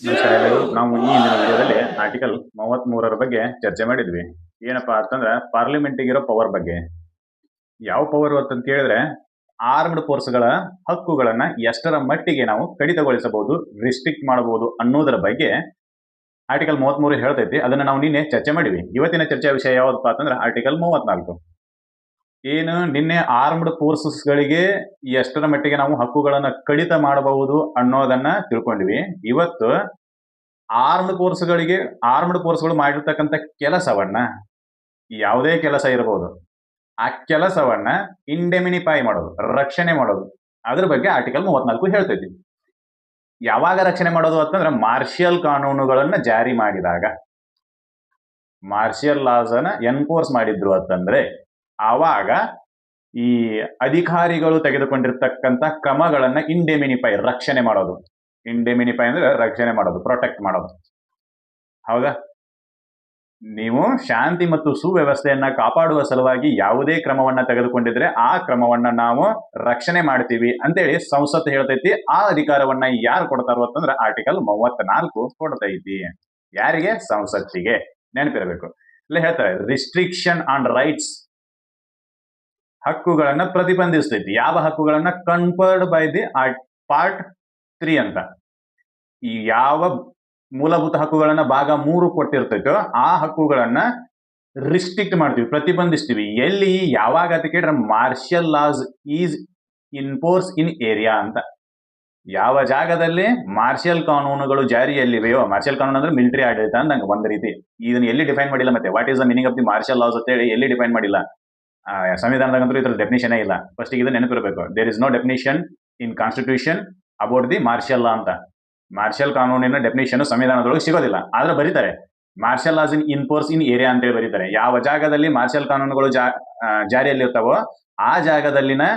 ನಮಸ್ಕಾರ ಎಲ್ಲರಿಗೂ. ನಾವು ಈ ಹಿಂದಿನ ವಿಡಿಯೋದಲ್ಲಿ ಆರ್ಟಿಕಲ್ 33 ಬಗ್ಗೆ ಚರ್ಚೆ ಮಾಡಿದ್ವಿ. ಏನಪ್ಪಾ ಅಂತಂದ್ರೆ ಪಾರ್ಲಿಮೆಂಟಿಗಿರೋ ಪವರ್ ಬಗ್ಗೆ. ಯಾವ ಪವರ್ ಅಂತ ಕೇಳಿದ್ರೆ ಆರ್ಮ್ಡ್ ಫೋರ್ಸ್ಗಳ ಹಕ್ಕುಗಳನ್ನ ಎಷ್ಟರ ಮಟ್ಟಿಗೆ ನಾವು ಕಡಿತಗೊಳಿಸಬಹುದು, ರಿಸ್ಟ್ರಿಕ್ಟ್ ಮಾಡಬಹುದು ಅನ್ನೋದರ ಬಗ್ಗೆ ಆರ್ಟಿಕಲ್ 33 ಹೇಳ್ತೈತಿ. ಅದನ್ನ ನಾವು ನಿನ್ನೆ ಚರ್ಚೆ ಮಾಡಿವಿ. ಇವತ್ತಿನ ಚರ್ಚೆಯ ವಿಷಯ ಯಾವ್ದಪ್ಪ ಅಂತಂದ್ರೆ ಆರ್ಟಿಕಲ್ 34. ಏನು ನಿನ್ನೆ ಆರ್ಮ್ಡ್ ಫೋರ್ಸಸ್ಗಳಿಗೆ ಎಷ್ಟರ ಮಟ್ಟಿಗೆ ನಾವು ಹಕ್ಕುಗಳನ್ನ ಕಡಿತ ಮಾಡಬಹುದು ಅನ್ನೋದನ್ನ ತಿಳ್ಕೊಂಡ್ವಿ. ಇವತ್ತು ಆರ್ಮ್ಡ್ ಫೋರ್ಸ್ಗಳು ಮಾಡಿರ್ತಕ್ಕಂಥ ಕೆಲಸವನ್ನ, ಯಾವುದೇ ಕೆಲಸ ಇರಬಹುದು, ಆ ಕೆಲಸವನ್ನ ಇಂಡೆಮಿನಿಫೈ ಮಾಡೋದು, ರಕ್ಷಣೆ ಮಾಡೋದು, ಅದ್ರ ಬಗ್ಗೆ ಆರ್ಟಿಕಲ್ 34 ಹೇಳ್ತೈತಿ. ಯಾವಾಗ ರಕ್ಷಣೆ ಮಾಡೋದು ಅಂತಂದ್ರೆ ಮಾರ್ಷಿಯಲ್ ಕಾನೂನುಗಳನ್ನ ಜಾರಿ ಮಾಡಿದಾಗ, ಮಾರ್ಷಿಯಲ್ ಲಾಸ್ ಅನ್ನ ಎನ್ಫೋರ್ಸ್ ಮಾಡಿದ್ರು ಅಂತಂದ್ರೆ ಆವಾಗ ಈ ಅಧಿಕಾರಿಗಳು ತೆಗೆದುಕೊಂಡಿರ್ತಕ್ಕಂಥ ಕ್ರಮಗಳನ್ನ ಇಂಡೆಮಿನಿಫೈ, ರಕ್ಷಣೆ ಮಾಡೋದು. ಇಂಡೆಮಿನಿಫೈ ಅಂದ್ರೆ ರಕ್ಷಣೆ ಮಾಡೋದು, ಪ್ರೊಟೆಕ್ಟ್ ಮಾಡೋದು. ಹೌದಾ? ನೀವು ಶಾಂತಿ ಮತ್ತು ಸುವ್ಯವಸ್ಥೆಯನ್ನ ಕಾಪಾಡುವ ಸಲುವಾಗಿ ಯಾವುದೇ ಕ್ರಮವನ್ನ ತೆಗೆದುಕೊಂಡಿದ್ರೆ ಆ ಕ್ರಮವನ್ನ ನಾವು ರಕ್ಷಣೆ ಮಾಡ್ತೀವಿ ಅಂತೇಳಿ ಸಂಸತ್ತು ಹೇಳ್ತೈತಿ. ಆ ಅಧಿಕಾರವನ್ನ ಯಾರು ಕೊಡ್ತಾರೋ ಅಂತಂದ್ರೆ ಆರ್ಟಿಕಲ್ 34 ಕೊಡ್ತೈತಿ. ಯಾರಿಗೆ? ಸಂಸತ್ತಿಗೆ. ನೆನಪಿರಬೇಕು. ಇಲ್ಲಿ ಹೇಳ್ತಾರೆ ರಿಸ್ಟ್ರಿಕ್ಷನ್ ಆನ್ ರೈಟ್ಸ್, ಹಕ್ಕುಗಳನ್ನ ಪ್ರತಿಬಂಧಿಸ್ತೈತಿ. ಯಾವ ಹಕ್ಕುಗಳನ್ನ? ಕನ್ಫರ್ಡ್ ಬೈ ದಿ ಪಾರ್ಟ್ 3 ಅಂತ. ಈ ಯಾವ ಮೂಲಭೂತ ಹಕ್ಕುಗಳನ್ನ ಭಾಗ 3 ಕೊಟ್ಟಿರ್ತೈತೋ ಆ ಹಕ್ಕುಗಳನ್ನ ರಿಸ್ಟ್ರಿಕ್ಟ್ ಮಾಡ್ತೀವಿ, ಪ್ರತಿಬಂಧಿಸ್ತೀವಿ. ಎಲ್ಲಿ, ಯಾವಾಗ ಅಂತ ಕೇಳಿದ್ರೆ martial laws is enforce in area ಅಂತ. ಯಾವ ಜಾಗದಲ್ಲಿ ಮಾರ್ಷಿಯಲ್ ಕಾನೂನುಗಳು ಜಾರಿಯಲ್ಲಿವೆಯೋ, ಮಾರ್ಷಿಯಲ್ ಕಾನೂನು ಅಂದ್ರೆ ಮಿಲಿಟರಿ ಆಡಳಿತ ಅಂದಂಗೆ ಒಂದ್ ರೀತಿ. ಇದನ್ನ ಎಲ್ಲಿ ಡಿಫೈನ್ ಮಾಡಿಲ್ಲ. ಮತ್ತೆ what is the meaning of the martial loss ಅಂತ ಹೇಳಿ ಎಲ್ಲಿ ಡಿಫೈನ್ ಮಾಡಿಲ್ಲ. ಸಂವಿಧಾನದಾಗಂತೂ ಇದ್ರ ಡೆಫಿನಿಷನ್ ಇಲ್ಲ. ಫಸ್ಟ್ ಇದು ನೆನಪಿರಬೇಕು. There is no definition in constitution about the martial law ಅಂತ. ಮಾರ್ಷಿಯಲ್ ಕಾನೂನಿನ ಡೆಫಿನಿಷನ್ ಸಂವಿಧಾನದೊಳಗೆ ಸಿಗೋದಿಲ್ಲ. ಆದ್ರೆ ಬರೀತಾರೆ martial laws in enforce in area ಅಂತೇಳಿ ಬರೀತಾರೆ. ಯಾವ ಜಾಗದಲ್ಲಿ ಮಾರ್ಷಿಯಲ್ ಕಾನೂನುಗಳು ಜಾರಿಯಲ್ಲಿರ್ತಾವೋ ಆ ಜಾಗದಲ್ಲಿನ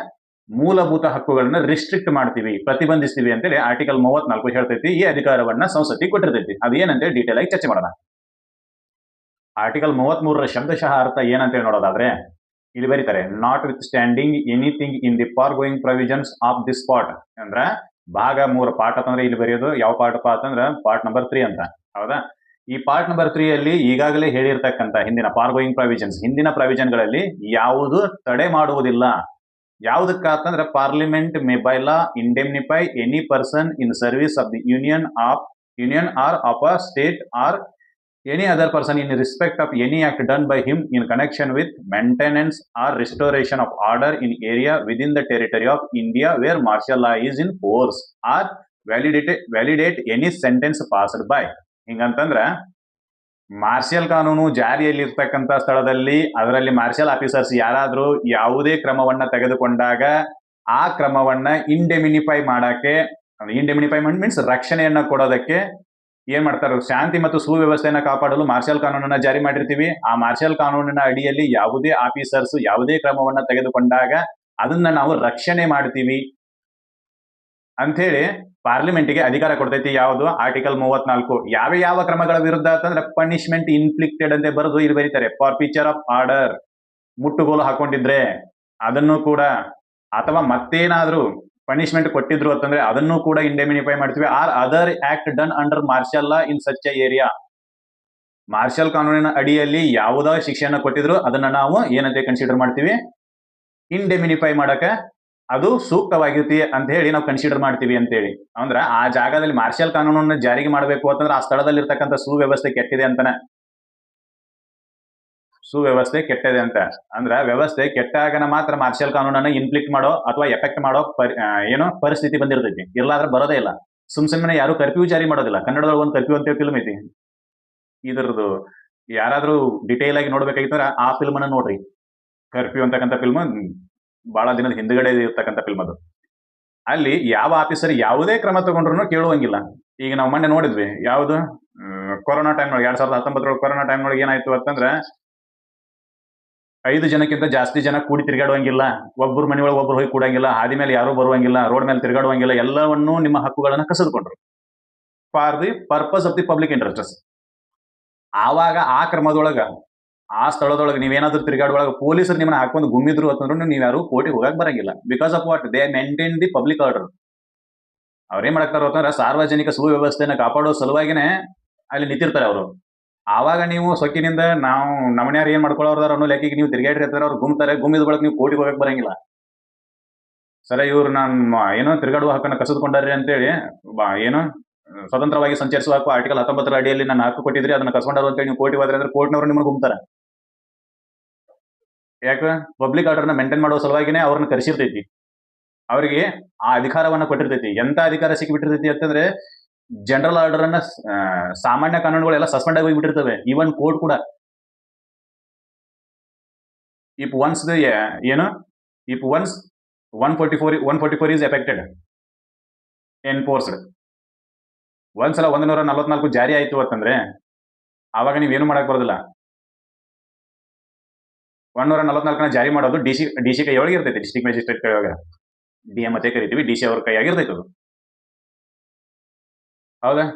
ಮೂಲಭೂತ ಹಕ್ಕುಗಳನ್ನ ರಿಸ್ಟ್ರಿಕ್ಟ್ ಮಾಡ್ತೀವಿ, ಪ್ರತಿಬಂಧಿಸ್ತೀವಿ ಅಂತೇಳಿ ಆರ್ಟಿಕಲ್ 34 ಹೇಳ್ತೈತಿ. ಈ ಅಧಿಕಾರವನ್ನ ಸಂಸತ್ತಿಗೆ ಕೊಟ್ಟಿರ್ತೈತಿ. ಅದು ಏನಂತೇಳಿ ಡೀಟೇಲ್ ಆಗಿ ಚರ್ಚೆ ಮಾಡೋಣ. ಆರ್ಟಿಕಲ್ 33 ಶಬ್ದಶಃ ಅರ್ಥ ಏನಂತೇಳಿ ನೋಡೋದಾದ್ರೆ ಇಲ್ಲಿ ಬರೀತಾರೆ notwithstanding anything in the foregoing provisions of this part. ಅಂದ್ರ ಭಾಗ 3 ಪಾರ್ಟ್ ಅಂತಂದ್ರೆ ಇಲ್ಲಿ ಬರೆಯೋದು ಯಾವ ಪಾರ್ಟ್ ಅಂತಂದ್ರೆ ಪಾರ್ಟ್ ನಂಬರ್ 3 ಅಂತ. ಹೌದಾ? ಈ ಪಾರ್ಟ್ ನಂಬರ್ 3 ಅಲ್ಲಿ ಈಗಾಗಲೇ ಹೇಳಿರ್ತಕ್ಕಂಥ ಹಿಂದಿನ ಫಾರ್ಗೋಯಿಂಗ್ ಪ್ರೊವಿಷನ್ಸ್, ಹಿಂದಿನ ಪ್ರೊವಿಷನ್ಗಳಲ್ಲಿ ಯಾವುದು ತಡೆ ಮಾಡುವುದಿಲ್ಲ. ಯಾವುದಕ್ಕ ಅಂತಂದ್ರೆ parliament may by law indemnify any person in service of the union or of a state or any other person in respect of any act done by him in connection with maintenance or restoration of order in area within the territory of India where martial law is in force or validate any sentence passed by. ಹಿಂಗಂತಂದ್ರ martial ಕಾನೂನು ಜಾರಿಯಲ್ಲಿರ್ತಕ್ಕಂಥ ಸ್ಥಳದಲ್ಲಿ ಅದರಲ್ಲಿ martial officers ಯಾರಾದ್ರೂ ಯಾವುದೇ ಕ್ರಮವನ್ನ ತೆಗೆದುಕೊಂಡಾಗ ಆ ಕ್ರಮವನ್ನ ಇಂಡೆಮಿನಿಫೈ ಮಾಡಕ್ಕೆ, ಇಂಡೆಮಿನಿಫೈ ಮೀನ್ಸ್ ರಕ್ಷಣೆಯನ್ನ ಕೊಡೋದಕ್ಕೆ ಏನ್ ಮಾಡ್ತಾರೆ? ಶಾಂತಿ ಮತ್ತು ಸುವ್ಯವಸ್ಥೆಯನ್ನ ಕಾಪಾಡಲು ಮಾರ್ಷಿಯಲ್ ಕಾನೂನನ್ನ ಜಾರಿ ಮಾಡಿರ್ತೀವಿ. ಆ ಮಾರ್ಷಿಯಲ್ ಕಾನೂನಿನ ಅಡಿಯಲ್ಲಿ ಯಾವುದೇ ಆಫೀಸರ್ಸ್ ಯಾವುದೇ ಕ್ರಮವನ್ನ ತೆಗೆದುಕೊಂಡಾಗ ಅದನ್ನ ನಾವು ರಕ್ಷಣೆ ಮಾಡ್ತೀವಿ ಅಂಥೇಳಿ ಪಾರ್ಲಿಮೆಂಟ್ಗೆ ಅಧಿಕಾರ ಕೊಡ್ತೈತಿ. ಯಾವುದು? ಆರ್ಟಿಕಲ್ 34. ಯಾವ ಕ್ರಮಗಳ ವಿರುದ್ಧ ಅಂತಂದ್ರೆ ಪನಿಷ್ಮೆಂಟ್ ಇನ್ಫ್ಲಿಕ್ಟೆಡ್ ಅಂತ ಬರೆದು ಇಲ್ಲಿ ಬರೀತಾರೆ. ಫಾರ್ಫಿಚರ್ ಆಫ್ ಆರ್ಡರ್, ಮುಟ್ಟುಗೋಲು ಹಾಕೊಂಡಿದ್ರೆ ಅದನ್ನು ಕೂಡ, ಅಥವಾ ಮತ್ತೇನಾದ್ರೂ ಪನಿಷ್ಮೆಂಟ್ ಕೊಟ್ಟಿದ್ರು ಅಂತಂದ್ರೆ ಅದನ್ನು ಕೂಡ ಇಂಡೆಮಿನಿಫೈ ಮಾಡ್ತೀವಿ. Or other act done under martial law in such area. Martial ಕಾನೂನಿನ ಅಡಿಯಲ್ಲಿ ಯಾವುದೇ ಶಿಕ್ಷೆಯನ್ನು ಕೊಟ್ಟಿದ್ರು ಅದನ್ನ ನಾವು ಏನಂತೆ ಕನ್ಸಿಡರ್ ಮಾಡ್ತೀವಿ? ಇಂಡೆಮಿನಿಫೈ ಮಾಡಕ ಅದು ಸೂಕ್ತವಾಗಿರ್ತಿ ಅಂತ ಹೇಳಿ ನಾವು ಕನ್ಸಿಡರ್ ಮಾಡ್ತೀವಿ ಅಂತೇಳಿ. ಅಂದ್ರೆ ಆ ಜಾಗದಲ್ಲಿ ಮಾರ್ಷಿಯಲ್ ಕಾನೂನನ್ನು ಜಾರಿಗೆ ಮಾಡಬೇಕು ಅಂತಂದ್ರೆ ಆ ಸ್ಥಳದಲ್ಲಿ ಇರ್ತಕ್ಕಂಥ ಸುವ್ಯವಸ್ಥೆ ಕೆಟ್ಟಿದೆ ಅಂತಾನೆ. ಸುವ್ಯವಸ್ಥೆ ಕೆಟ್ಟದೆ ಅಂತ ಅಂದ್ರ ವ್ಯವಸ್ಥೆ ಕೆಟ್ಟಾಗನ ಮಾತ್ರ ಮಾರ್ಷಿಯಲ್ ಕಾನೂನನ್ನ ಇನ್ಫ್ಲಿಕ್ಟ್ ಮಾಡೋ ಅಥವಾ ಎಫೆಕ್ಟ್ ಮಾಡೋ ಏನೋ ಪರಿಸ್ಥಿತಿ ಬಂದಿರ್ತೈತಿ. ಇರ್ಲಾದ್ರೆ ಬರೋದೇ ಇಲ್ಲ. ಸುಮ್ಮನೆ ಯಾರು ಕರ್ಫ್ಯೂ ಜಾರಿ ಮಾಡೋದಿಲ್ಲ. ಕನ್ನಡದೊಳಗೆ ಒಂದು ಕರ್ಫ್ಯೂ ಅಂತ ಫಿಲ್ಮ್ ಐತಿ. ಇದ್ರದ್ದು ಯಾರಾದ್ರೂ ಡಿಟೇಲ್ ಆಗಿ ನೋಡ್ಬೇಕಾಗಿತ್ತಂದ್ರ ಆ ಫಿಲ್ಮ್ ಅನ್ನ ನೋಡ್ರಿ. ಕರ್ಫ್ಯೂ ಅಂತಕ್ಕಂಥ ಫಿಲ್ಮ್ ಬಹಳ ದಿನದ ಹಿಂದ್ಗಡೆ ಇರ್ತಕ್ಕಂಥ ಫಿಲ್ಮ್ ಅದು. ಅಲ್ಲಿ ಯಾವ ಆಫೀಸರ್ ಯಾವುದೇ ಕ್ರಮ ತಗೊಂಡ್ರು ಕೇಳುವಂಗಿಲ್ಲ. ಈಗ ನಾವು ಮೊನ್ನೆ ನೋಡಿದ್ವಿ. ಯಾವುದು? ಕೊರೋನಾ ಟೈಮ್ ನೊಳಗೆ 2019 ಕೊರೋನಾ ಟೈಮ್ ನೊಳಗೆ ಏನಾಯ್ತು ಅಂತಂದ್ರೆ 5 ಜನಕ್ಕಿಂತ ಜಾಸ್ತಿ ಜನ ಕೂಡಿ ತಿರುಗಾಡುವಂಗಿಲ್ಲ. ಒಬ್ಬರು ಮನೆ ಒಳಗೆ ಒಬ್ರು ಹೋಗಿ ಕೂಡಂಗಿಲ್ಲ. ಹಾದಿ ಮೇಲೆ ಯಾರು ಬರುವಂಗಿಲ್ಲ. ರೋಡ್ ಮೇಲೆ ತಿರುಗಾಡುವಂಗಿಲ್ಲ. ಎಲ್ಲವನ್ನೂ ನಿಮ್ಮ ಹಕ್ಕುಗಳನ್ನ ಕಸಿದುಕೊಂಡ್ರು for the purpose of the public interest. ಆವಾಗ ಆ ಕ್ರಮದೊಳಗ ಆ ಸ್ಥಳದೊಳಗೆ ನೀವೇನಾದ್ರೂ ತಿರುಗಾಡುವಾಗ ಪೊಲೀಸರು ನಿಮ್ಮನ್ನ ಹಾಕೊಂಡು ಗುಮ್ಮಿದ್ರು ಅಂತಂದ್ರೂ ನೀವು ಯಾರು ಕೋರ್ಟಿಗೆ ಹೋಗಕ್ ಬರಂಗಿಲ್ಲ. Because of what? They maintain the public order. ಅವ್ರೇನ್ ಮಾಡಕ್ತಾರ ಅಂತಂದ್ರೆ ಸಾರ್ವಜನಿಕ ಸುವ್ಯವಸ್ಥೆನ ಕಾಪಾಡೋ ಸಲುವಾಗಿನೇ ಅಲ್ಲಿ ನಿಂತಿರ್ತಾರೆ ಅವರು. ಆವಾಗ ನೀವು ಸೊಕ್ಕಿನಿಂದ ನಾವು ನಮನ್ಯಾರು ಏನ್ ಮಾಡ್ಕೊಳ್ಳೋದಾರ ಅನ್ನೋ ಲೆಕ್ಕಿಗೆ ನೀವು ತಿರ್ಗಾಡಿರ್ತಾರೆ, ಅವ್ರು ಗುಮ್ತಾರೆ, ಗುಮ್ಮಿದ ಬಳಕ ನೀವು ಕೋರ್ಟಿಗೆ ಹೋಗಕ್ ಬರಂಗಿಲ್ಲ. ಸರ ಇವ್ರು ಏನೋ ತಿರುಗಾಡುವ ಹಕ್ಕನ್ನು ಕಸಿದುಕೊಂಡಾರ್ರಿ ಅಂತೇಳಿ ಏನು ಸ್ವತಂತ್ರವಾಗಿ ಸಂಚರಿಸುವ ಹಕ್ಕು ಆರ್ಟಿಕಲ್ 19ರ ಅಡಿಯಲ್ಲಿ ನಾನು ಹಕ್ಕು ಕೊಟ್ಟಿದ್ರಿ, ಅದನ್ನ ಕಸ್ಕೊಂಡಾರು ಅಂತೇಳಿ ನೀವು ಕೋರ್ಟಿಗೆ ಹೋದ್ರೆ ಅಂದ್ರೆ ಕೋರ್ಟ್ನವ್ರು ನಿಮ್ಮನ್ನು ಗುಮ್ತಾರೆ. ಯಾಕ? ಪಬ್ಲಿಕ್ ಆರ್ಡರ್ನ ಮೇಂಟೈನ್ ಮಾಡೋ ಸಲುವಾಗಿನೇ ಅವ್ರನ್ನ ಕರೆಸಿರ್ತೈತಿ, ಅವರಿಗೆ ಆ ಅಧಿಕಾರವನ್ನ ಕೊಟ್ಟಿರ್ತೈತಿ. ಎಂತ ಅಧಿಕಾರ ಸಿಕ್ಕಿಬಿಟ್ಟಿರ್ತೈತಿ ಅಂತಂದ್ರೆ ಜನರಲ್ ಆರ್ಡರ್ ಅನ್ನ ಸಾಮಾನ್ಯ ಕಾನೂನುಗಳೆಲ್ಲ ಸಸ್ಪೆಂಡ್ ಆಗಿ ಹೋಗ್ಬಿಟ್ಟಿರ್ತವೆ. ಈವನ್ ಕೋರ್ಟ್ ಕೂಡ ಇಫ್ ಒನ್ಸ್ ಏನು if once 144 is affected enforced, ಒಂದ್ಸಲ 144 ಜಾರಿ ಆಯ್ತು ಅಂತಂದ್ರೆ ಆವಾಗ ನೀವೇನು ಮಾಡಕ್ ಬರೋದಿಲ್ಲ. 144ನ ಜಾರಿ ಮಾಡೋದು ಡಿಸಿ ಕೈಯೊಳಗೆ ಇರ್ತೈತಿ, ಡಿಸ್ಟ್ರಿಕ್ಟ್ ಮ್ಯಾಜಿಸ್ಟ್ರೇಟ್ ಕೈಯೊಳಗೆ, ಡಿಎಂ ಅಂತ ಕರಿತೀವಿ, ಡಿಸಿ ಅವ್ರ ಕೈಯಾಗಿರ್ತೈತಿ ಅದು. ಹೌದಾ?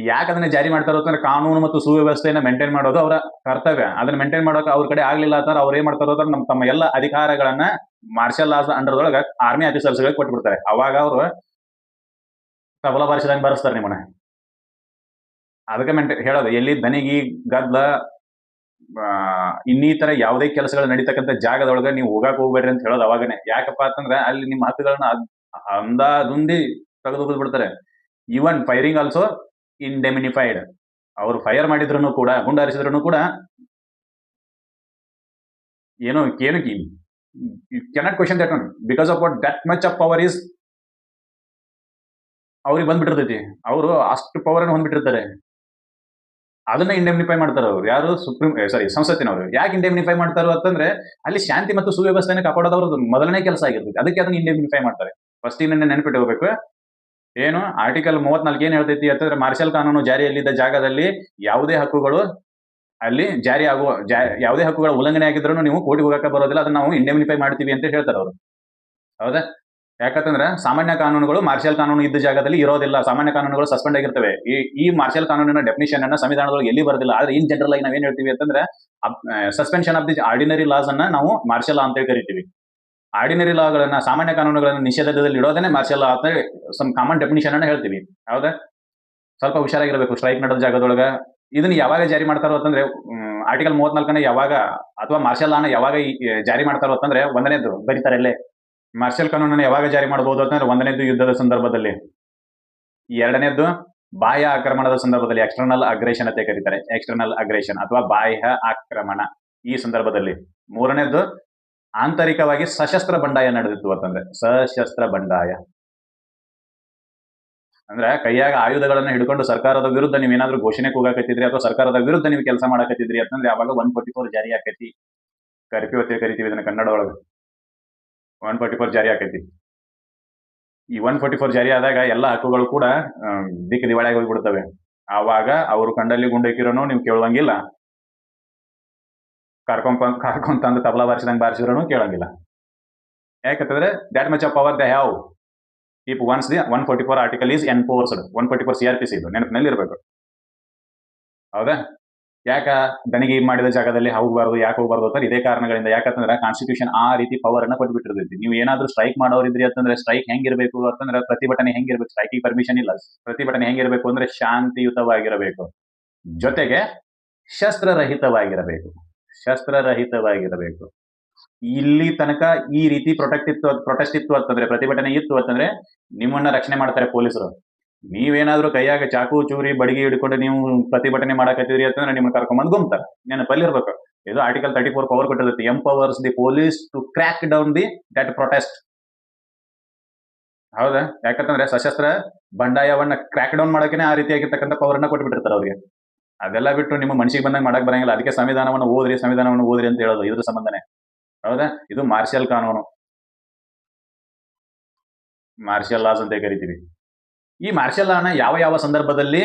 ಯಾಕೆ ಅದನ್ನ ಜಾರಿ ಮಾಡ್ತಾರೋ ಅಂತಂದ್ರೆ ಕಾನೂನು ಮತ್ತು ಸುವ್ಯವಸ್ಥೆಯನ್ನ ಮೇಂಟೈನ್ ಮಾಡೋದು ಅವರ ಕರ್ತವ್ಯ. ಅದನ್ನ ಮೇಂಟೈನ್ ಮಾಡೋಕೆ ಅವ್ರ ಕಡೆ ಆಗ್ಲಿಲ್ಲ ಅಂತಂದ್ರೆ ಅವ್ರು ಏನ್ ಮಾಡ್ತಾರೋ ಅಂದ್ರೆ ತಮ್ಮ ಎಲ್ಲ ಅಧಿಕಾರಗಳನ್ನ ಮಾರ್ಷಲ್ ಲಾಸ್ ಅಂಡರ್ದೊಳಗ ಆರ್ಮಿ ಆಫೀಸರ್ಸ್ಗಳಿಗೆ ಕೊಟ್ಬಿಡ್ತಾರೆ. ಅವಾಗ ಅವರು ತಬಲ ಬಾರಿಸಿದಂಗೆ ಬಾರಿಸ್ತಾರೆ ನಿಮ್ಮನ್ನ. ಅದಕ್ಕೆ ಹೇಳೋದು, ಎಲ್ಲಿ ದನಿಗಿ ಗದ್ಲ ಇನ್ನಿತರ ಯಾವುದೇ ಕೆಲಸಗಳು ನಡೀತಕ್ಕಂಥ ಜಾಗದೊಳಗೆ ನೀವು ಹೋಗಕ್ ಹೋಗ್ಬೇಡ್ರಿ ಅಂತ ಹೇಳೋದು ಅವಾಗನೇ. ಯಾಕಪ್ಪ ಅಂತಂದ್ರೆ ಅಲ್ಲಿ ನಿಮ್ಮ ಹಕ್ಕುಗಳನ್ನ ಅಂದಾದುಂದಿ ತೆಗೆದು ಬಿಡ್ತಾರೆ. Even firing also indemnified. ಅವರು ಫೈರ್ ಮಾಡಿದ್ರು ಕೂಡ, ಗುಂಡಾರಿಸಿದ್ರು ಕೂಡ ಏನೋ cannot question that one because of what that much of power is ಅವ್ರಿಗೆ ಬಂದ್ಬಿಟ್ಟಿರ್ತೈತಿ. ಅವರು ಅಷ್ಟು ಪವರ್ ಅನ್ನು ಹೊಂದ್ಬಿಟ್ಟಿರ್ತಾರೆ. ಅದನ್ನ ಇಂಡೆಮಿನಿಫೈ ಮಾಡ್ತಾರೆ ಅವ್ರು. ಯಾರು? ಸಂಸತ್ತಿನವರು. ಯಾಕೆ ಇಂಡೆಮಿನಿಫೈ ಮಾಡ್ತಾರೋ ಅಂತಂದ್ರೆ ಅಲ್ಲಿ ಶಾಂತಿ ಮತ್ತು ಸುವ್ಯವಸ್ಥೆನ ಕಾಪಾಡೋದವ್ರದ್ದು ಮೊದಲನೇ ಕೆಲಸ ಆಗಿರ್ತೈತಿ. ಅದಕ್ಕೆ ಅದನ್ನ ಇಂಡೆಮಿನಿಫೈ ಮಾಡ್ತಾರೆ. ಫಸ್ಟ್ ಇನ್ನೇ ನೆನಪಿಟ್ಟು ಹೋಗ್ಬೇಕು. ಏನು ಆರ್ಟಿಕಲ್ 34 ಏನ್ ಹೇಳ್ತೈತಿ ಅಂತಂದ್ರೆ ಮಾರ್ಷಲ್ ಕಾನೂನು ಜಾರಿಯಲ್ಲಿದ್ದ ಜಾಗದಲ್ಲಿ ಯಾವುದೇ ಹಕ್ಕುಗಳು ಅಲ್ಲಿ ಯಾವುದೇ ಹಕ್ಕುಗಳ ಉಲ್ಲಂಘನೆ ಆಗಿದ್ರು ನೀವು ಕೋರ್ಟಿಗೆ ಹೋಗಕ್ಕೆ ಬರೋದಿಲ್ಲ, ಅದನ್ನ ನಾವು ಇಂಡೆಮಿನಿಫೈ ಮಾಡ್ತೀವಿ ಅಂತ ಹೇಳ್ತಾರೆ ಅವರು. ಹೌದಾ? ಯಾಕಂತಂದ್ರೆ ಸಾಮಾನ್ಯ ಕಾನೂನುಗಳು ಮಾರ್ಷಲ್ ಕಾನೂನು ಇದ್ದ ಜಾಗದಲ್ಲಿ ಇರೋದಿಲ್ಲ. ಸಾಮಾನ್ಯ ಕಾನೂನುಗಳು ಸಸ್ಪೆಂಡ್ ಆಗಿರ್ತವೆ. ಈ ಮಾರ್ಷಲ್ ಕಾನೂನಿನ ಡೆಫಿನಿಷನ್ ಅನ್ನ ಸಂವಿಧಾನದೊಳಗೆ ಎಲ್ಲಿ ಬರೋದಿಲ್ಲ. ಆದ್ರೆ ಇನ್ ಜನರಲ್ ಆಗಿ ನಾವೇನ್ ಹೇಳ್ತೀವಿ ಅಂತಂದ್ರೆ suspension of the ordinary loss ಅನ್ನ ನಾವು ಮಾರ್ಷಲ್ ಲಾ ಅಂತ ಕರಿತೀವಿ. ಆರ್ಡಿನರಿ ಲಾಗಳನ್ನ, ಸಾಮಾನ್ಯ ಕಾನೂನುಗಳನ್ನ ನಿಷೇಧದಲ್ಲಿ ಇಡೋದನ್ನೇ ಮಾರ್ಷಲ್ ಲಾ ಅಂತ ಸಮ್ ಕಾಮನ್ ಡೆಫಿನಿಷನ್ ಅನ್ನ ಹೇಳ್ತೀವಿ. ಹೌದಾ? ಸ್ವಲ್ಪ ಹುಷಾರಾಗಿರ್ಬೇಕು ಸ್ಟ್ರೈಕ್ ನಡೆದ ಜಾಗದೊಳಗ. ಇದನ್ನ ಯಾವಾಗ ಜಾರಿ ಮಾಡ್ತಾರೋ ಅಂತಂದ್ರೆ ಆರ್ಟಿಕಲ್ 34ನ ಯಾವಾಗ ಅಥವಾ ಮಾರ್ಷಲ್ ಲಾನ ಯಾವಾಗ ಜಾರಿ ಮಾಡ್ತಾರೋ ಅಂತಂದ್ರೆ ಒಂದನೇದು ಬರೀತಾರೆ ಇಲ್ಲೇ. ಮಾರ್ಷಲ್ ಕಾನೂನನ್ನು ಯಾವಾಗ ಜಾರಿ ಮಾಡಬಹುದು ಅಂತಂದ್ರೆ ಒಂದನೇದು ಯುದ್ಧದ ಸಂದರ್ಭದಲ್ಲಿ, ಎರಡನೇದ್ದು ಬಾಹ್ಯ ಆಕ್ರಮಣದ ಸಂದರ್ಭದಲ್ಲಿ, ಎಕ್ಸ್ಟರ್ನಲ್ ಅಗ್ರೇಷನ್ ಅಂತ ಕರೀತಾರೆ. ಎಕ್ಸ್ಟರ್ನಲ್ ಅಗ್ರೇಷನ್ ಅಥವಾ ಬಾಹ್ಯ ಆಕ್ರಮಣ ಈ ಸಂದರ್ಭದಲ್ಲಿ. ಮೂರನೇದ್ದು ಆಂತರಿಕವಾಗಿ ಸಶಸ್ತ್ರ ಬಂಡಾಯ ನಡೆದಿತ್ತು ಅಂತಂದ್ರೆ ಸಶಸ್ತ್ರ ಬಂಡಾಯ ಅಂದ್ರೆ ಕೈಯಾಗ ಆಯುಧಗಳನ್ನ ಹಿಡ್ಕೊಂಡು ಸರ್ಕಾರದ ವಿರುದ್ಧ ನೀವೇನಾದ್ರೂ ಘೋಷಣೆ ಕೂಗಾಕತ್ತಿದ್ರಿ ಅಥವಾ ಸರ್ಕಾರದ ವಿರುದ್ಧ ನೀವು ಕೆಲಸ ಮಾಡಕತ್ತಿದ್ರಿ ಅಂತಂದ್ರೆ ಅವಾಗ 144 ಜಾರಿ ಆಕೈತಿ. ಕರ್ಫ್ಯೂ ಅಂತ ಕರಿತೀವಿ ಇದನ್ನ ಕನ್ನಡ ಒಳಗೆ. 144 ಜಾರಿ ಆಕೈತಿ. ಈ 144 ಜಾರಿ ಆದಾಗ ಎಲ್ಲ ಹಕ್ಕುಗಳು ಕೂಡ ದಿಕ್ಕು ದಿವಾಳಿಯಾಗಿ ಹೋಗ್ಬಿಡ್ತವೆ. ಆವಾಗ ಅವರು ಕಂಡಲ್ಲಿ ಗುಂಡಕ್ಕಿರೋನು ನೀವು ಕೇಳುವಂಗಿಲ್ಲ, ಕರ್ಕೊಂತಂದು ತಬಲಾ ಬಾರಿಸಿದಂಗೆ ಬಾರಿಸಿದ್ರೂ ಕೇಳಂಗಿಲ್ಲ. ಯಾಕಂತಂದ್ರೆ that much of power they have if once the 144 article is enforced. 144 CRPC ಇದು ನೆನಪಿನಲ್ಲಿ ಇರಬೇಕು. ಹೌದಾ? ಯಾಕ ದನಿಗೆ ಮಾಡಿದ ಜಾಗದಲ್ಲಿ ಹೋಗಬಾರ್ದು, ಯಾಕೆ ಹೋಗಬಾರ್ದು ಅಂತ ಇದೇ ಕಾರಣಗಳಿಂದ. ಯಾಕಂತಂದ್ರೆ ಕಾನ್ಸ್ಟಿಟ್ಯೂಷನ್ ಆ ರೀತಿ ಪವರ್ ಅನ್ನ ಕೊಟ್ಬಿಟ್ಟಿರ್ತೈತಿ. ನೀವು ಏನಾದ್ರೂ ಸ್ಟ್ರೈಕ್ ಮಾಡೋರಿದ್ರಿ ಅಂತಂದ್ರೆ ಸ್ಟ್ರೈಕ್ ಹೆಂಗಿರ್ಬೇಕು ಅಂತಂದ್ರೆ ಪ್ರತಿಭಟನೆ ಹೆಂಗಿರ್ಬೇಕು, ಸ್ಟ್ರೈಕಿಂಗ್ ಪರ್ಮಿಷನ್ ಇಲ್ಲ. ಪ್ರತಿಭಟನೆ ಹೆಂಗಿರ್ಬೇಕು ಅಂದ್ರೆ ಶಾಂತಿಯುತವಾಗಿರಬೇಕು, ಜೊತೆಗೆ ಶಸ್ತ್ರರಹಿತವಾಗಿರಬೇಕು. ಇಲ್ಲಿ ತನಕ ಈ ರೀತಿ ಪ್ರೊಟೆಸ್ಟ್ ಇತ್ತು ಅಂತಂದ್ರೆ, ಪ್ರತಿಭಟನೆ ಇತ್ತು ಅಂತಂದ್ರೆ ನಿಮ್ಮನ್ನ ರಕ್ಷಣೆ ಮಾಡ್ತಾರೆ ಪೊಲೀಸರು. ನೀವೇನಾದ್ರೂ ಕೈಯಾಗ ಚಾಕು ಚೂರಿ ಬಡಗಿ ಹಿಡ್ಕೊಂಡು ನೀವು ಪ್ರತಿಭಟನೆ ಮಾಡಕತ್ತಿದ್ರಿ ಅಂತಂದ್ರೆ ನಿಮ್ಮನ್ನ ಕರ್ಕೊಂಡ್ಬಂದು ಗುಮ್ತಾರೆ. ನೆನಪಲ್ಲಿರ್ಬೇಕು. ಇದು ಆರ್ಟಿಕಲ್ 34 ಪವರ್ ಕೊಟ್ಟಿರ್ತೈತಿ. Empowers the police to crack down that protest. ಹೌದಾ? ಯಾಕಂತಂದ್ರೆ ಸಶಸ್ತ್ರ ಬಂಡಾಯವನ್ನ ಕ್ರ್ಯಾಕ್ ಡೌನ್ ಮಾಡಕ್ಕೆ ಆ ರೀತಿಯಾಗಿರ್ತಕ್ಕಂಥ ಪವರ್ ಅನ್ನ ಕೊಟ್ಬಿಟ್ಟಿರ್ತಾರೆ ಅವ್ರಿಗೆ. ಅದೆಲ್ಲ ಬಿಟ್ಟು ನಿಮ್ಮ ಮನಸ್ಸಿಗೆ ಬಂದಂಗೆ ಮಾಡಕ್ ಬರಂಗಿಲ್ಲ. ಅದಕ್ಕೆ ಸಂವಿಧಾನವನ್ನು ಓದ್ರಿ ಅಂತ ಹೇಳೋದು ಇದ್ರ ಸಂಬಂಧನೇ. ಹೌದಾ? ಇದು ಮಾರ್ಷಲ್ ಕಾನೂನು, ಮಾರ್ಷಲ್ ಲಾಸ್ ಅಂತ ಕರಿತೀವಿ. ಈ ಮಾರ್ಷಲ್ ಲಾನ ಯಾವ ಸಂದರ್ಭದಲ್ಲಿ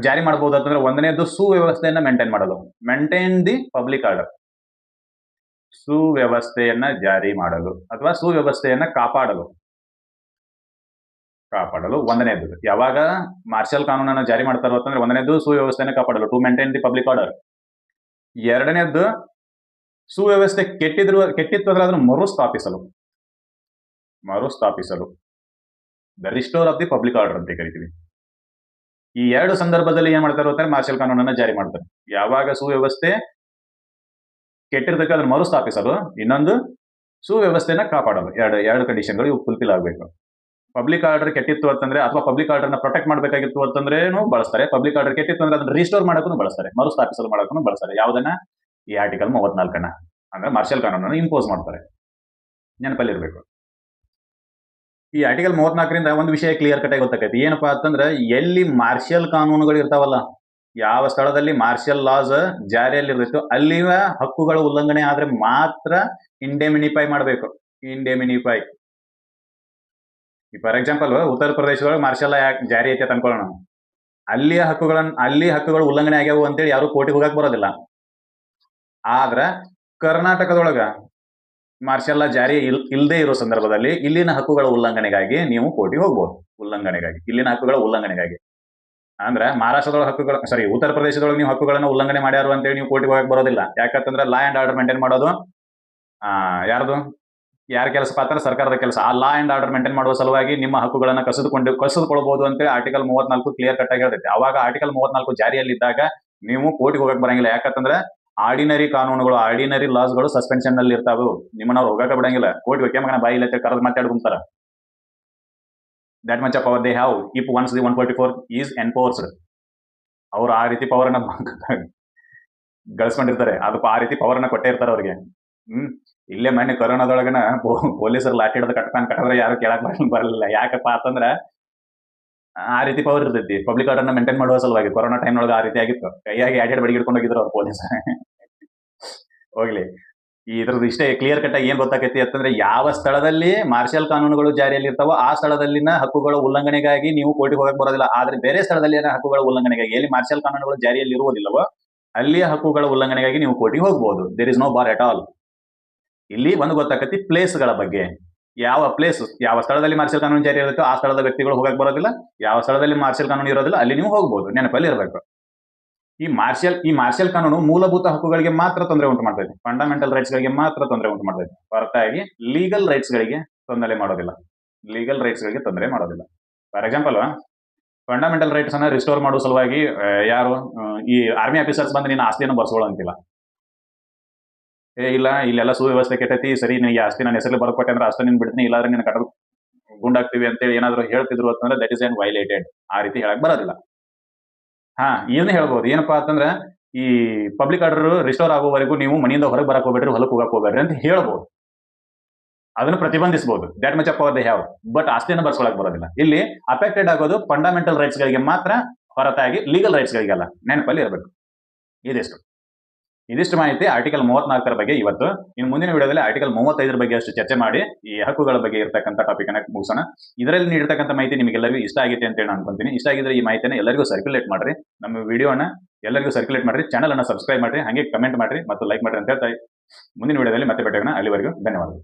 ಜಾರಿ ಮಾಡಬಹುದು ಅಂತಂದ್ರೆ ಒಂದನೇದು ಸುವ್ಯವಸ್ಥೆಯನ್ನ ಮೇಂಟೈನ್ ಮಾಡೋದು, ಮೇಂಟೈನ್ ದಿ ಪಬ್ಲಿಕ್ ಆರ್ಡರ್. ಸುವ್ಯವಸ್ಥೆಯನ್ನ ಜಾರಿ ಮಾಡಲು ಅಥವಾ ಸುವ್ಯವಸ್ಥೆಯನ್ನ ಕಾಪಾಡಲು ಒಂದನೇದು. ಯಾವಾಗ ಮಾರ್ಷಲ್ ಕಾನೂನನ್ನು ಜಾರಿ ಮಾಡ್ತಾರೋ ಅಂತಂದ್ರೆ ಒಂದನೇದು ಸುವ್ಯವಸ್ಥೆಯನ್ನ ಕಾಪಾಡಲು, to maintain the public order. ಎರಡನೇದ್ದು ಸುವ್ಯವಸ್ಥೆ ಕೆಟ್ಟಿತ್ತು ಅಂದ್ರೆ ಅದನ್ನು ಮರುಸ್ಥಾಪಿಸಲು. The restore of the public order ಅಂತ ಕರಿತೀವಿ. ಈ ಎರಡು ಸಂದರ್ಭದಲ್ಲಿ ಏನ್ ಮಾಡ್ತಾರೆ ಅಂತಾರೆ ಮಾರ್ಷಲ್ ಕಾನೂನನ್ನ ಜಾರಿ ಮಾಡ್ತಾರೆ. ಯಾವಾಗ ಸುವ್ಯವಸ್ಥೆ ಕೆಟ್ಟಿರ್ತಕ್ಕ ಅದನ್ನ ಮರುಸ್ಥಾಪಿಸಲು, ಇನ್ನೊಂದು ಸುವ್ಯವಸ್ಥೆನ ಕಾಪಾಡೋದು. ಎರಡು ಕಂಡೀಷನ್ಗಳು ಇವು ಫುಲ್ಫಿಲ್ ಆಗಬೇಕು. ಪಬ್ಲಿಕ್ ಆರ್ಡರ್ ಕೆಟ್ಟಿತ್ತು ಅಂತಂದ್ರೆ ಅಥವಾ ಪಬ್ಲಿಕ್ ಆರ್ಡರ್ನ ಪ್ರೊಟೆಕ್ಟ್ ಮಾಡಬೇಕಾಗಿತ್ತು ಅಂತಂದ್ರೇನು ಬಳಸ್ತಾರೆ. ಪಬ್ಲಿಕ್ ಆರ್ಡರ್ ಕೆಟ್ಟಿತ್ತು ಅಂದ್ರೆ ಅದನ್ನ ರಿಸ್ಟೋರ್ ಮಾಡೋಕ್ಕೂ ಬಳಸ್ತಾರೆ, ಮರುಸ್ಥಾಪಿಸಲು ಮಾಡೋಕ್ಕೂ ಬಳಸ್ತಾರೆ. ಯಾವ್ದನ್ನ? ಈ ಆರ್ಟಿಕಲ್ 34 ಅಂದ್ರೆ ಮಾರ್ಷಲ್ ಕಾನೂನನ್ನು ಇಂಪೋಸ್ ಮಾಡ್ತಾರೆ. ನೆನಪಲ್ಲಿರ್ಬೇಕು. ಈ ಆರ್ಟಿಕಲ್ 34ರಿಂದ ಒಂದು ವಿಷಯ ಕ್ಲಿಯರ್ ಕಟ್ ಆಗಿ ಗೊತ್ತಾಗೈತಿ. ಏನಪ್ಪಾ ಅಂತಂದ್ರೆ ಎಲ್ಲಿ ಮಾರ್ಷಲ್ ಕಾನೂನುಗಳು ಇರ್ತಾವಲ್ಲ, ಯಾವ ಸ್ಥಳದಲ್ಲಿ ಮಾರ್ಷಲ್ ಲಾಸ್ ಜಾರಿಯಲ್ಲಿರ್ತೈತೋ ಅಲ್ಲಿವ ಹಕ್ಕುಗಳ ಉಲ್ಲಂಘನೆ ಆದ್ರೆ ಮಾತ್ರ ಇಂಡೆಮಿನಿಫೈ ಮಾಡಬೇಕು. ಇಂಡೆಮಿನಿಫೈ. ಫಾರ್ ಎಕ್ಸಾಂಪಲ್ ಉತ್ತರ ಪ್ರದೇಶದೊಳಗೆ ಮಾರ್ಷಲ್ ಆಕ್ಟ್ ಜಾರಿ ಐತೆ ಅನ್ಕೊಳ್ಳೋಣ. ಅಲ್ಲಿ ಹಕ್ಕುಗಳು ಉಲ್ಲಂಘನೆ ಆಗ್ಯಾವು ಅಂತೇಳಿ ಯಾರು ಕೋರ್ಟಿಗೆ ಹೋಗಕ್ ಬರೋದಿಲ್ಲ. ಆದ್ರ ಕರ್ನಾಟಕದೊಳಗ ಮಾರ್ಷಲ್ ಲಾ ಜಾರಿ ಇಲ್ಲದೆ ಇರೋ ಸಂದರ್ಭದಲ್ಲಿ ಇಲ್ಲಿನ ಹಕ್ಕುಗಳ ಉಲ್ಲಂಘನೆಗಾಗಿ ನೀವು ಕೋರ್ಟಿಗೆ ಹೋಗ್ಬೋದು. ಇಲ್ಲಿನ ಹಕ್ಕುಗಳ ಉಲ್ಲಂಘನೆಗಾಗಿ ಅಂದ್ರೆ ಮಹಾರಾಷ್ಟ್ರದೊಳಗೆ ಉತ್ತರ ಪ್ರದೇಶದೊಳಗೆ ನೀವು ಹಕ್ಕುಗಳನ್ನ ಉಲ್ಲಂಘನೆ ಮಾಡ್ಯಾರು ಅಂತೇಳಿ ನೀವು ಕೋರ್ಟಿಗೆ ಹೋಗಕ್ ಬರೋದಿಲ್ಲ. ಯಾಕಂತಂದ್ರೆ ಲಾ ಅಂಡ್ ಆರ್ಡರ್ ಮೇಂಟೈನ್ ಮಾಡೋದು ಯಾರ ಕೆಲಸ ಪಾತ್ರ? ಸರ್ಕಾರದ ಕೆಲಸ. ಆ ಲಾ ಅಂಡ್ ಆರ್ಡರ್ ಮೇಂಟೈನ್ ಮಾಡುವ ಸಲುವಾಗಿ ನಿಮ್ಮ ಹಕ್ಕುಗಳನ್ನ ಕಸಿದುಕೊಳ್ಬಹುದು ಅಂತೇಳಿ ಆರ್ಟಿಕಲ್ 34 ಕ್ಲಿಯರ್ ಕಟ್ ಆಗಿ ಹೇಳ್ತೈತೆ. ಅವಾಗ ಆರ್ಟಿಕಲ್ 34 ಜಾರಿಯಲ್ಲಿದ್ದಾಗ ನೀವು ಕೋರ್ಟಿಗೆ ಹೋಗಕ್ ಬರಂಗಿಲ್ಲ. ಯಾಕಂತಂದ್ರೆ ಆರ್ಡಿನರಿ ಕಾನೂನುಗಳು, ಆರ್ಡಿನರಿ ಲಾಸ್ಗಳು ಸಸ್ಪೆನ್ಷನ್ ನಲ್ಲಿ ಇರ್ತಾವೆ. ನಿಮ್ಮನ್ನ ಅವ್ರು ಹೋಗಕ್ಕೆ ಬಿಡಂಗಿಲ್ಲ. ಕೋರ್ಟ್ ಹೋಗಿ ಮಗನ ಬಾಯಿ ಇಲ್ಲ ಕರೆದು ಮಾತಾಡ್ಕೊಂತಾರ. That much of power they have if once the 144 is enforced. ಅವ್ರು ಆ ರೀತಿ ಪವರ್ ಅನ್ನ ಗಳಿಸ್ಕೊಂಡಿರ್ತಾರೆ. ಅದಕ್ಕೆ ಆ ರೀತಿ ಪವರ್ ಅನ್ನ ಕೊಟ್ಟೇ ಇರ್ತಾರೆ ಅವ್ರಿಗೆ. ಇಲ್ಲೇ ಮೊನ್ನೆ ಕೊರೋನಾದೊಳಗನ ಪೊಲೀಸರು ಲಾಠಿ ಹಿಡಿದು ಕಟ್ಟಿದ್ರೆ ಯಾರು ಕೇಳಕ್ ಬರಲಿಲ್ಲ. ಯಾಕಪ್ಪ ಅಂತಂದ್ರ ಆ ರೀತಿ ಪವರ್ ಇರ್ತೈತಿ. ಪಬ್ಲಿಕ್ ಆರ್ಡರ್ನ ಮೇಂಟೈನ್ ಮಾಡುವ ಸಲುವಾಗಿ ಕೊರೋನಾ ಟೈಮ್ ಒಳಗೆ ಆ ರೀತಿ ಆಗಿತ್ತು. ಕೈಯಾಗಿ ಎರಡೆರಡು ಬಡಿ ಹಿಡ್ಕೊಂಡು ಹೋಗಿದ್ರು ಅವ್ರು ಪೊಲೀಸ್. ಹೋಗ್ಲಿ, ಇದ್ರದ್ದು ಇಷ್ಟೇ ಕ್ಲಿಯರ್ ಕಟ್ ಆಗಿ ಏನ್ ಗೊತ್ತಾಕೈತಿ ಅಂತಂದ್ರೆ ಯಾವ ಸ್ಥಳದಲ್ಲಿ ಮಾರ್ಷಲ್ ಕಾನೂನುಗಳು ಜಾರಿಯಲ್ಲಿ ಇರ್ತಾವೋ ಆ ಸ್ಥಳದಲ್ಲಿನ ಹಕ್ಕುಗಳ ಉಲ್ಲಂಘನೆಗಾಗಿ ನೀವು ಕೋರ್ಟಿಗೆ ಹೋಗಕ್ ಬರೋದಿಲ್ಲ. ಆದ್ರೆ ಬೇರೆ ಸ್ಥಳದಲ್ಲಿ ಹಕ್ಕುಗಳ ಉಲ್ಲಂಘನೆಗಾಗಿ ಎಲ್ಲಿ ಮಾರ್ಷಲ್ ಕಾನೂನುಗಳು ಜಾರಿಯಲ್ಲಿ ಇರುವುದಿಲ್ಲವೋ ಅಲ್ಲಿಯ ಹಕ್ಕುಗಳ ಉಲ್ಲಂಘನೆಗಾಗಿ ನೀವು ಕೋರ್ಟಿಗೆ ಹೋಗಬಹುದು. There is no bar at all. ಇಲ್ಲಿ ಒಂದು ಗೊತ್ತಾಕತಿ ಪ್ಲೇಸ್ಗಳ ಬಗ್ಗೆ. ಯಾವ ಸ್ಥಳದಲ್ಲಿ ಮಾರ್ಷಲ್ ಕಾನೂನು ಜಾರಿ ಇರುತ್ತೋ ಆ ಸ್ಥಳದ ವ್ಯಕ್ತಿಗಳು ಹೋಗಕ್ ಬರೋದಿಲ್ಲ. ಯಾವ ಸ್ಥಳದಲ್ಲಿ ಮಾರ್ಷಲ್ ಕಾನೂನು ಇರೋದಿಲ್ಲ ಅಲ್ಲಿ ನೀವು ಹೋಗಬಹುದು. ನೆನಪಲ್ಲಿ ಇರಬೇಕು. ಈ ಮಾರ್ಷಲ್ ಕಾನೂನು ಮೂಲಭೂತ ಹಕ್ಕುಗಳಿಗೆ ಮಾತ್ರ ತೊಂದರೆ ಉಂಟು ಮಾಡ್ತೈತಿ. ಫಂಡಮೆಂಟಲ್ ರೈಟ್ಸ್ ಗಳಿಗೆ ಮಾತ್ರ ತೊಂದರೆ ಉಂಟು ಮಾಡ್ತೈತಿ. ಹೊರತಾಗಿ ಲೀಗಲ್ ರೈಟ್ಸ್ ಗಳಿಗೆ ತೊಂದರೆ ಮಾಡೋದಿಲ್ಲ. ಫಾರ್ ಎಕ್ಸಾಂಪಲ್, ಫಂಡಮೆಂಟಲ್ ರೈಟ್ಸ್ ಅನ್ನ ರಿಸ್ಟೋರ್ ಮಾಡುವ ಸಲುವಾಗಿ ಯಾರು ಈ ಆರ್ಮಿ ಆಫೀಸರ್ಸ್ ಬಂದು ನಿನ್ನ ಆಸ್ತಿಯನ್ನು ಬರ್ಸ್ಕೊಳ್ಳೋಂತಿಲ್ಲ. ಇಲ್ಲ, ಇಲ್ಲೆಲ್ಲ ಸುವ್ಯವಸ್ಥೆ ಕೆಟ್ಟೈತಿ, ಸರಿ ನಿನಗೆ ಆಸ್ತಿ ನನ್ನ ಹೆಸರಲ್ಲಿ ಬರ್ಕೊಟ್ಟೆ ಅಂದ್ರೆ ಅಷ್ಟೇ ನಿನ್ ಬಿಡ್ತೀನಿ, ಇಲ್ಲಾಂದ್ರೆ ನಿನ್ನ ಕಟ್ಟ ಗುಂಡಾಗ್ತೀವಿ ಅಂತೇಳಿ ಏನಾದ್ರು ಹೇಳ್ತಿದ್ರು ಅಂತಂದ್ರೆ ದಟ್ ಇಸ್ ಆನ್ ವೈಲೇಟೆಡ್. ಆ ರೀತಿ ಹೇಳಕ್ ಬರೋದಿಲ್ಲ. ಇದನ್ನ ಹೇಳ್ಬೋದು. ಏನಪ್ಪಾ ಅಂತಂದ್ರೆ ಈ ಪಬ್ಲಿಕ್ ಆರ್ಡರ್ ರಿಸ್ಟೋರ್ ಆಗುವವರೆಗೂ ನೀವು ಮನೆಯಿಂದ ಹೊರಗೆ ಬರಕ್ ಹೋಗ್ಬೇಡ್ರಿ, ಹೊಲಕ್ಕೆ ಹೋಗಕ್ ಹೋಗ್ಬೇಡ್ರಿ ಅಂತ ಹೇಳ್ಬೋದು. ಅದನ್ನು ಪ್ರತಿಬಂಧಿಸಬಹುದು. That much of power they have. But ಆಸ್ತಿಯನ್ನು ಬರ್ಸ್ಕೊಳಕ್ ಬರೋದಿಲ್ಲ. ಇಲ್ಲಿ ಅಫೆಕ್ಟೆಡ್ ಆಗೋದು ಫಂಡಮೆಂಟಲ್ ರೈಟ್ಸ್ ಗಳಿಗೆ ಮಾತ್ರ, ಹೊರತಾಗಿ ಲೀಗಲ್ ರೈಟ್ಸ್ ಗಳಿಗೆಲ್ಲ. ನೆನಪಲ್ಲಿ ಇರಬೇಕು. ಇದಿಷ್ಟು ಮಾಹಿತಿ ಆರ್ಟಿಕಲ್ 34 ಬಗ್ಗೆ ಇವತ್ತು. ಇನ್ನು ಮುಂದಿನ ವಿಡಿಯೋದಲ್ಲಿ ಆರ್ಟಿಕಲ್ 35 ಬಗ್ಗೆ ಅಷ್ಟು ಚರ್ಚೆ ಮಾಡಿ ಈ ಹಕ್ಕುಗಳ ಬಗ್ಗೆ ಇರತಕ್ಕಂಥ ಟಾಪಿಕ್ ಅನ್ನ ಮುಗಿಸೋಣ. ಇದರಲ್ಲಿ ನೀಡಿರ್ತಕ್ಕಂಥ ಮಾಹಿತಿ ನಿಮಗೆಲ್ಲರಿಗೂ ಇಷ್ಟ ಆಗಿದೆ ಅಂತ ನಾನು ಅನ್ಕೊಂತೀನಿ. ಇಷ್ಟ ಆಗಿದ್ರೆ ಈ ಮಾಹಿತಿಯನ್ನು ಎಲ್ಲರಿಗೂ ಸರ್ಕ್ಯುಲೇಟ್ ಮಾಡ್ರಿ. ನಮ್ಮ ವಿಡಿಯೋನ ಎಲ್ಲರಿಗೂ ಸರ್ಕ್ಯುಲೇಟ್ ಮಾಡ್ರಿ. ಚಾನಲ್ ಅನ್ನ ಸಬ್ಸ್ಕ್ರೈಬ್ ಮಾಡ್ರಿ, ಹಾಗೆ ಕಮೆಂಟ್ ಮಾಡ್ರಿ ಮತ್ತು ಲೈಕ್ ಮಾಡ್ರಿ ಅಂತ ಹೇಳ್ತಾ ಮುಂದಿನ ವಿಡಿಯೋದಲ್ಲಿ ಮತ್ತೆ ಭೇಟಿಯಾಗೋಣ. ಅಲ್ಲಿವರೆಗೂ ಧನ್ಯವಾದಗಳು.